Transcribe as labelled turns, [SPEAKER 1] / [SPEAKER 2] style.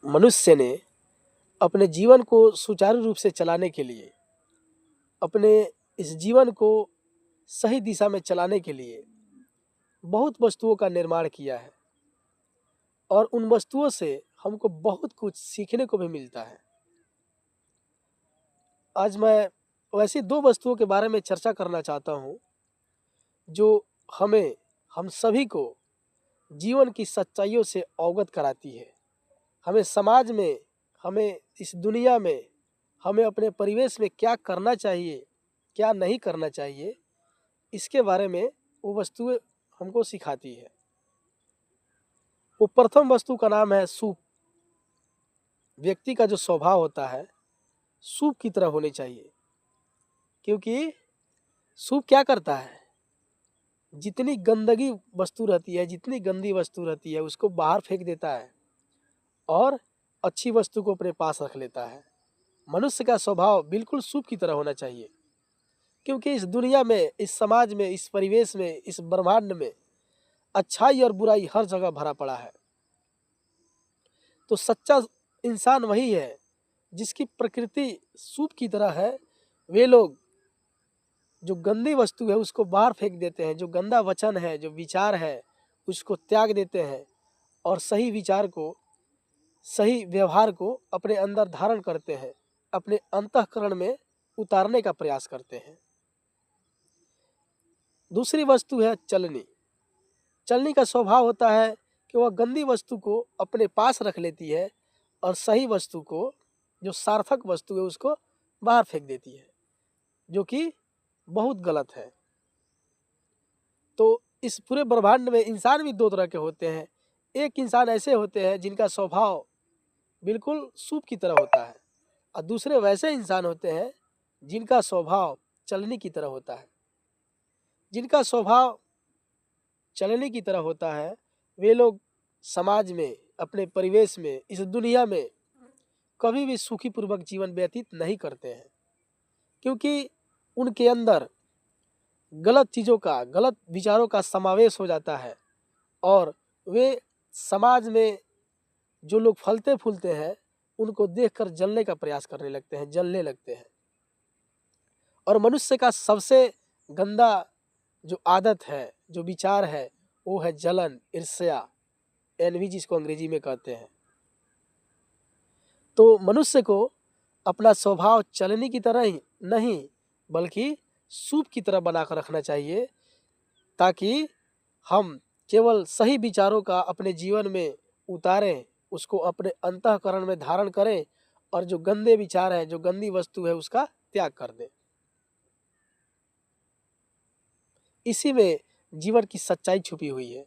[SPEAKER 1] मनुष्य ने अपने जीवन को सुचारू रूप से चलाने के लिए, अपने इस जीवन को सही दिशा में चलाने के लिए बहुत वस्तुओं का निर्माण किया है और उन वस्तुओं से हमको बहुत कुछ सीखने को भी मिलता है। आज मैं वैसी दो वस्तुओं के बारे में चर्चा करना चाहता हूँ जो हम सभी को जीवन की सच्चाइयों से अवगत कराती है। हमें समाज में, हमें इस दुनिया में, हमें अपने परिवेश में क्या करना चाहिए, क्या नहीं करना चाहिए, इसके बारे में वो वस्तुएं हमको सिखाती है। वो प्रथम वस्तु का नाम है सूप। व्यक्ति का जो स्वभाव होता है सूप की तरह होनी चाहिए, क्योंकि सूप क्या करता है, जितनी गंदगी वस्तु रहती है, जितनी गंदी वस्तु रहती है उसको बाहर फेंक देता है और अच्छी वस्तु को अपने पास रख लेता है। मनुष्य का स्वभाव बिल्कुल सूप की तरह होना चाहिए, क्योंकि इस दुनिया में, इस समाज में, इस परिवेश में, इस ब्रह्मांड में अच्छाई और बुराई हर जगह भरा पड़ा है। तो सच्चा इंसान वही है जिसकी प्रकृति सूप की तरह है। वे लोग जो गंदी वस्तु है उसको बाहर फेंक देते हैं, जो गंदा वचन है, जो विचार है उसको त्याग देते हैं और सही विचार को, सही व्यवहार को अपने अंदर धारण करते हैं, अपने अंतःकरण में उतारने का प्रयास करते हैं। दूसरी वस्तु है चलनी। चलनी का स्वभाव होता है कि वह गंदी वस्तु को अपने पास रख लेती है और सही वस्तु को, जो सार्थक वस्तु है, उसको बाहर फेंक देती है, जो कि बहुत गलत है। तो इस पूरे ब्रह्मांड में इंसान भी दो तरह के होते हैं। एक इंसान ऐसे होते हैं जिनका स्वभाव बिल्कुल सूप की तरह होता है और दूसरे वैसे इंसान होते हैं जिनका स्वभाव चलनी की तरह होता है। जिनका स्वभाव चलनी की तरह होता है वे लोग समाज में, अपने परिवेश में, इस दुनिया में कभी भी सुखीपूर्वक जीवन व्यतीत नहीं करते हैं, क्योंकि उनके अंदर गलत चीज़ों का, गलत विचारों का समावेश हो जाता है और वे समाज में जो लोग फलते फूलते हैं उनको देखकर जलने का प्रयास करने लगते हैं, जलने लगते हैं। और मनुष्य का सबसे गंदा जो आदत है, जो विचार है, वो है जलन, ईर्ष्या, एनवी जिसको अंग्रेजी में कहते हैं। तो मनुष्य को अपना स्वभाव चलनी की तरह ही नहीं बल्कि सूप की तरह बनाकर रखना चाहिए, ताकि हम केवल सही विचारों का अपने जीवन में उतारें, उसको अपने अंतःकरण में धारण करें और जो गंदे विचार है, जो गंदी वस्तु है, उसका त्याग कर दें। इसी में जीवन की सच्चाई छुपी हुई है।